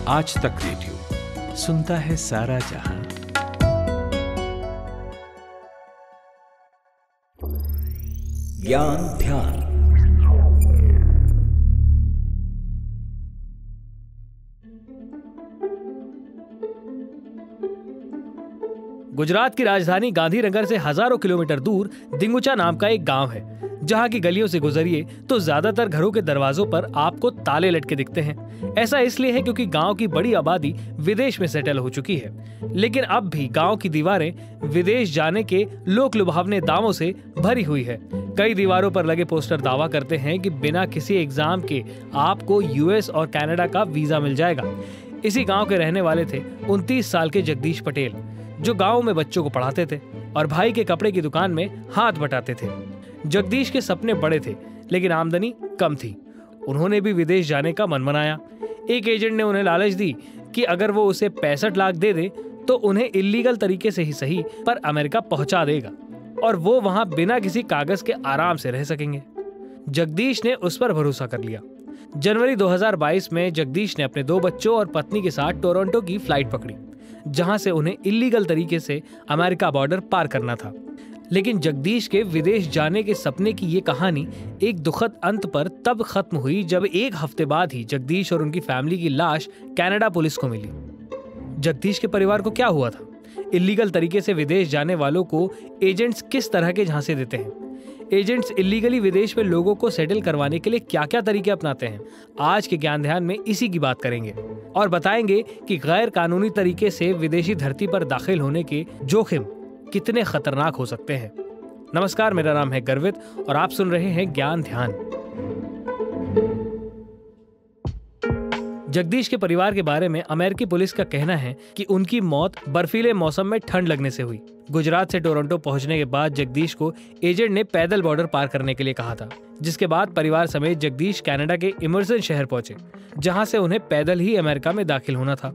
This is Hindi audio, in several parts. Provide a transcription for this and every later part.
आज तक रेडियो सुनता है सारा जहां। ज्ञान ध्यान। गुजरात की राजधानी गांधीनगर से हजारों किलोमीटर दूर दिंगुचा नाम का एक गांव है, जहां की गलियों से गुजरिए तो ज्यादातर घरों के दरवाजों पर आपको ताले लटके दिखते हैं। ऐसा इसलिए है क्योंकि गांव की बड़ी आबादी विदेश में सेटल हो चुकी है, लेकिन अब भी गांव की दीवारें विदेश जाने के लोक लुभावने दावों से भरी हुई है। कई दीवारों पर लगे पोस्टर दावा करते हैं कि बिना किसी एग्जाम के आपको यूएस और कनाडा का वीजा मिल जाएगा। इसी गाँव के रहने वाले थे 29 साल के जगदीश पटेल, जो गांव में बच्चों को पढ़ाते थे और भाई के कपड़े की दुकान में हाथ बटाते थे। जगदीश के सपने बड़े थे, लेकिन आमदनी कम थी। उन्होंने भी विदेश जाने का मन बनाया। एक एजेंट ने उन्हें लालच दी कि अगर वो उसे 65 लाख दे दे तो उन्हें इलीगल तरीके से ही सही पर अमेरिका पहुंचा देगा और वो वहां बिना किसी कागज के आराम से रह सकेंगे। जगदीश ने उस पर भरोसा कर लिया। जनवरी 2022 में जगदीश ने अपने 2 बच्चों और पत्नी के साथ टोरंटो की फ्लाइट पकड़ी, जहां से उन्हें इलीगल तरीके से अमेरिका बॉर्डर पार करना था। लेकिन जगदीश के विदेश जाने के सपने की ये कहानी एक दुखद अंत पर तब खत्म हुई जब एक हफ्ते बाद ही जगदीश और उनकी फैमिली की लाश कनाडा पुलिस को मिली। जगदीश के परिवार को क्या हुआ था? इलीगल तरीके से विदेश जाने वालों को एजेंट्स किस तरह के झांसे देते हैं? एजेंट्स इलीगली विदेश में लोगों को सेटल करवाने के लिए क्या क्या तरीके अपनाते हैं? आज के ज्ञान ध्यान में इसी की बात करेंगे और बताएंगे कि गैर कानूनी तरीके से विदेशी धरती पर दाखिल होने के जोखिम कितने खतरनाक हो सकते हैं। नमस्कार, मेरा नाम है गर्वित और आप सुन रहे हैं ज्ञान ध्यान। जगदीश के परिवार के बारे में अमेरिकी पुलिस का कहना है कि उनकी मौत बर्फीले मौसम में ठंड लगने से हुई। गुजरात से टोरंटो पहुंचने के बाद जगदीश को एजेंट ने पैदल बॉर्डर पार करने के लिए कहा था, जिसके बाद परिवार समेत जगदीश कनाडा के इमर्सन शहर पहुंचे, जहां से उन्हें पैदल ही अमेरिका में दाखिल होना था।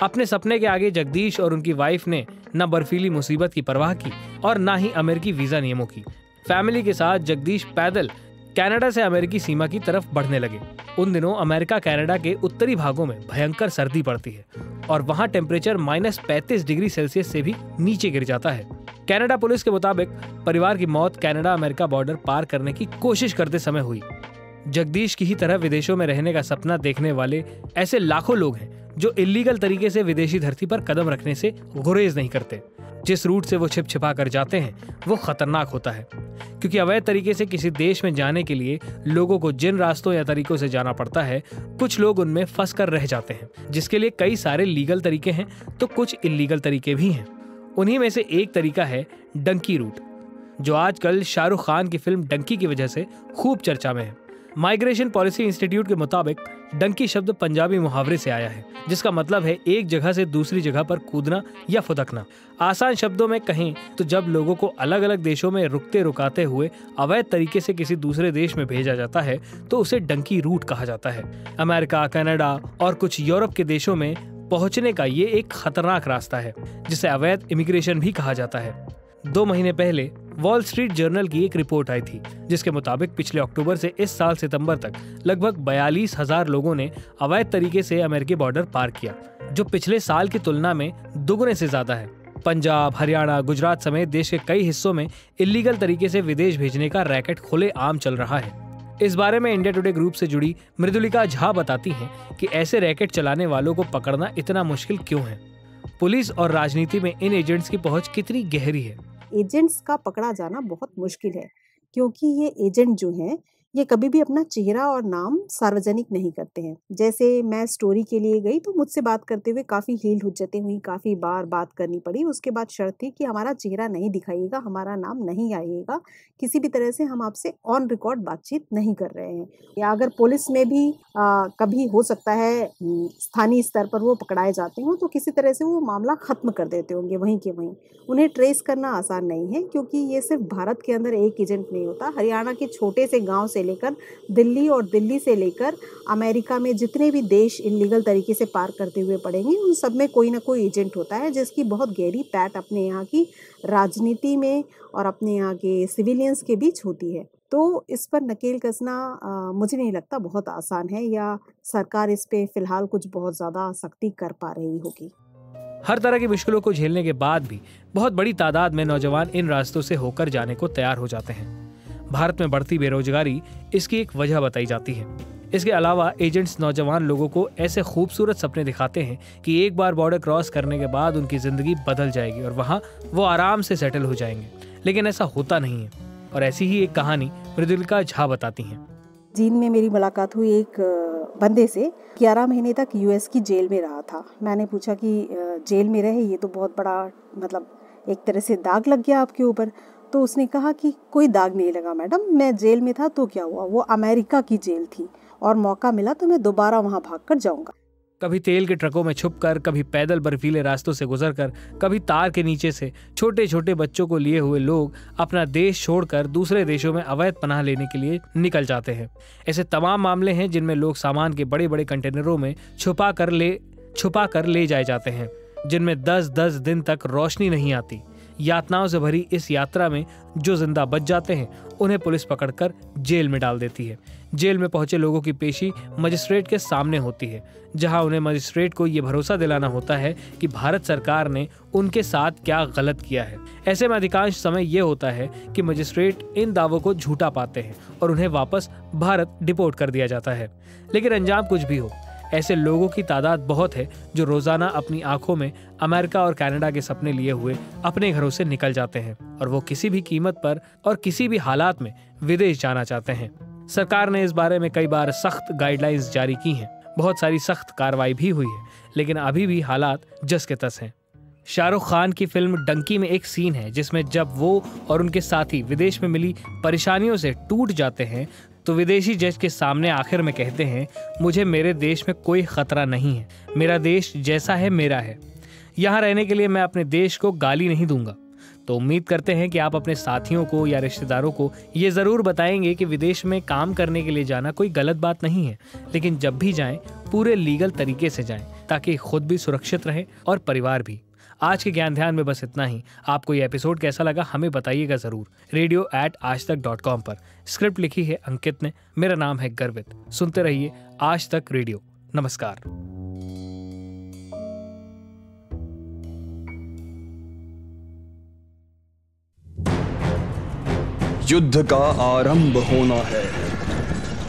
अपने सपने के आगे जगदीश और उनकी वाइफ ने न बर्फीली मुसीबत की परवाह की और न ही अमेरिकी वीजा नियमों की। फैमिली के साथ जगदीश पैदल कनाडा से अमेरिकी सीमा की तरफ बढ़ने लगे। उन दिनों अमेरिका कनाडा के उत्तरी भागों में भयंकर सर्दी पड़ती है और वहां टेम्परेचर -35 डिग्री सेल्सियस से भी नीचे गिर जाता है। कनाडा पुलिस के मुताबिक परिवार की मौत कनाडा अमेरिका बॉर्डर पार करने की कोशिश करते समय हुई। जगदीश की ही तरह विदेशों में रहने का सपना देखने वाले ऐसे लाखों लोग हैं जो इलीगल तरीके से विदेशी धरती पर कदम रखने से गुरेज नहीं करते। जिस रूट से वो छिप छिपा कर जाते हैं वो खतरनाक होता है, क्योंकि अवैध तरीके से किसी देश में जाने के लिए लोगों को जिन रास्तों या तरीकों से जाना पड़ता है, कुछ लोग उनमें फंस कर रह जाते हैं, जिसके लिए कई सारे लीगल तरीके हैं तो कुछ इलीगल तरीके भी हैं। उन्हीं में से एक तरीका है डंकी रूट, जो आजकल शाहरुख खान की फिल्म डंकी की वजह से खूब चर्चा में है। माइग्रेशन पॉलिसी इंस्टीट्यूट के मुताबिक डंकी शब्द पंजाबी मुहावरे से आया है, जिसका मतलब है एक जगह से दूसरी जगह पर कूदना या फुदकना। आसान शब्दों में कहें तो जब लोगों को अलग अलग देशों में रुकते रुकाते हुए अवैध तरीके से किसी दूसरे देश में भेजा जाता है तो उसे डंकी रूट कहा जाता है। अमेरिका, कनाडा और कुछ यूरोप के देशों में पहुंचने का ये एक खतरनाक रास्ता है, जिसे अवैध इमिग्रेशन भी कहा जाता है। 2 महीने पहले वॉल स्ट्रीट जर्नल की एक रिपोर्ट आई थी, जिसके मुताबिक पिछले अक्टूबर से इस साल सितंबर तक लगभग 42,000 लोगों ने अवैध तरीके से अमेरिकी बॉर्डर पार किया, जो पिछले साल की तुलना में दुगने से ज्यादा है। पंजाब, हरियाणा, गुजरात समेत देश के कई हिस्सों में इलीगल तरीके से विदेश भेजने का रैकेट खुलेआम चल रहा है। इस बारे में इंडिया टुडे ग्रुप से जुड़ी मृदुलिका झा बताती हैं कि ऐसे रैकेट चलाने वालों को पकड़ना इतना मुश्किल क्यों है। पुलिस और राजनीति में इन एजेंट्स की पहुंच कितनी गहरी है? एजेंट्स का पकड़ा जाना बहुत मुश्किल है, क्योंकि ये एजेंट जो हैं ये कभी भी अपना चेहरा और नाम सार्वजनिक नहीं करते हैं। जैसे मैं स्टोरी के लिए गई तो मुझसे बात करते हुए काफ़ी हील हुज्जतें हुई, काफ़ी बार बात करनी पड़ी। उसके बाद शर्त थी कि हमारा चेहरा नहीं दिखाइएगा, हमारा नाम नहीं आइएगा, किसी भी तरह से हम आपसे ऑन रिकॉर्ड बातचीत नहीं कर रहे हैं। या अगर पुलिस में भी कभी हो सकता है स्थानीय स्तर पर वो पकड़ाए जाते हों तो किसी तरह से वो मामला ख़त्म कर देते होंगे वहीं के वहीं। उन्हें ट्रेस करना आसान नहीं है, क्योंकि ये सिर्फ भारत के अंदर एक एजेंट नहीं होता। हरियाणा के छोटे से गाँव से लेकर दिल्ली और दिल्ली से लेकर अमेरिका में जितने भी देश इलीगल तरीके से पार करते हुए पड़ेंगे, उन सब में कोई ना कोई एजेंट होता है जिसकी बहुत गहरी पैठ अपने यहाँ की राजनीति में और अपने यहाँ के सिविलियंस के बीच होती है। तो इस पर नकेल कसना मुझे नहीं लगता बहुत आसान है, या सरकार इस पे फिलहाल कुछ बहुत ज़्यादा सख्ती कर पा रही होगी। हर तरह की मुश्किलों को झेलने के बाद भी बहुत बड़ी तादाद में नौजवान इन रास्तों से होकर जाने को तैयार हो जाते हैं। भारत में बढ़ती बेरोजगारी इसकी एक वजह बताई जाती है। इसके अलावा एजेंट्स नौजवान लोगों को ऐसे खूबसूरत सपने दिखाते हैं कि एक बार बॉर्डर क्रॉस करने के बाद उनकी जिंदगी बदल जाएगी और वहाँ वो आराम से सेटल हो जाएंगे, लेकिन ऐसा होता नहीं है। और ऐसी ही एक कहानी मृदुलिका झा बताती हैं। जींद में मेरी मुलाकात हुई एक बंदे से, 11 महीने तक यूएस की जेल में रहा था। मैंने पूछा कि जेल में रहे, ये तो बहुत बड़ा मतलब एक तरह से दाग लग गया आपके ऊपर। तो उसने कहा कि कोई दाग नहीं लगा मैडम, मैं जेल में था तो क्या हुआ, वो अमेरिका की जेल थी और मौका मिला तो मैं दोबारा वहाँ भाग कर जाऊँगा। कभी तेल के ट्रकों में छुपकर, कभी पैदल बर्फीले रास्तों से गुजरकर, कभी तार के नीचे से छोटे छोटे बच्चों को लिए हुए लोग अपना देश छोड़कर दूसरे देशों में अवैध पनाह लेने के लिए निकल जाते हैं। ऐसे तमाम मामले हैं जिनमें लोग सामान के बड़े बड़े कंटेनरों में छुपा कर ले जाए जाते हैं, जिनमें 10-10 दिन तक रोशनी नहीं आती। यातनाओं से भरी इस यात्रा में जो जिंदा बच जाते हैं उन्हें पुलिस पकड़कर जेल में डाल देती है। जेल में पहुंचे लोगों की पेशी मजिस्ट्रेट के सामने होती है, जहां उन्हें मजिस्ट्रेट को ये भरोसा दिलाना होता है कि भारत सरकार ने उनके साथ क्या गलत किया है। ऐसे में अधिकांश समय ये होता है कि मजिस्ट्रेट इन दावों को झूठा पाते हैं और उन्हें वापस भारत डिपोर्ट कर दिया जाता है। लेकिन अंजाम कुछ भी हो, ऐसे लोगों की तादाद बहुत है जो रोजाना अपनी आंखों में अमेरिका और कनाडा के सपने लिए हुए अपने घरों से निकल जाते हैं और वो किसी भी कीमत पर और किसी भी हालात में विदेश जाना चाहते हैं। सरकार ने इस बारे में कई बार सख्त गाइडलाइंस जारी की हैं, बहुत सारी सख्त कार्रवाई भी हुई है, लेकिन अभी भी हालात जस के तस हैं। शाहरुख खान की फिल्म डंकी में एक सीन है जिसमें जब वो और उनके साथी विदेश में मिली परेशानियों से टूट जाते हैं तो विदेशी जज के सामने आखिर में कहते हैं, मुझे मेरे देश में कोई खतरा नहीं है, मेरा देश जैसा है मेरा है, यहाँ रहने के लिए मैं अपने देश को गाली नहीं दूंगा। तो उम्मीद करते हैं कि आप अपने साथियों को या रिश्तेदारों को ये ज़रूर बताएंगे कि विदेश में काम करने के लिए जाना कोई गलत बात नहीं है, लेकिन जब भी जाएं पूरे लीगल तरीके से जाएं ताकि खुद भी सुरक्षित रहे और परिवार भी। आज के ज्ञान ध्यान में बस इतना ही। आपको ये एपिसोड कैसा लगा हमें बताइएगा ज़रूर, radio@aajtak.com पर। स्क्रिप्ट लिखी है अंकित ने, मेरा नाम है गर्वित। सुनते रहिए आज तक रेडियो। नमस्कार। युद्ध का आरंभ होना है,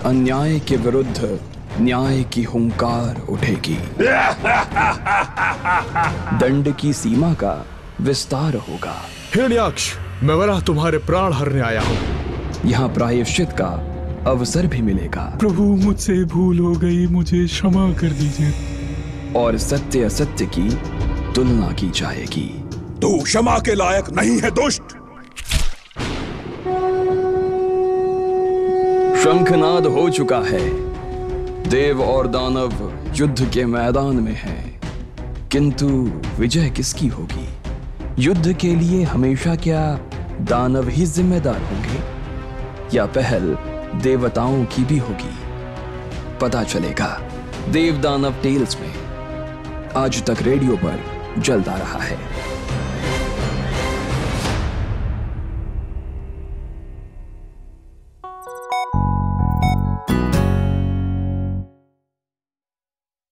अन्याय के विरुद्ध न्याय की हुंकार उठेगी, दंड की सीमा का विस्तार होगा। हिरण्याक्ष, मैं वराह तुम्हारे प्राण हरने आया हूँ। यहाँ प्रायश्चित का अवसर भी मिलेगा। प्रभु, मुझसे भूल हो गई, मुझे क्षमा कर दीजिए। और सत्य असत्य की तुलना की जाएगी। तू क्षमा के लायक नहीं है दुष्ट। शंखनाद हो चुका है, देव और दानव युद्ध के मैदान में हैं, किंतु विजय किसकी होगी? युद्ध के लिए हमेशा क्या दानव ही जिम्मेदार होंगे या पहल देवताओं की भी होगी? पता चलेगा देव दानव टेल्स में। आज तक रेडियो पर जल्द आ रहा है।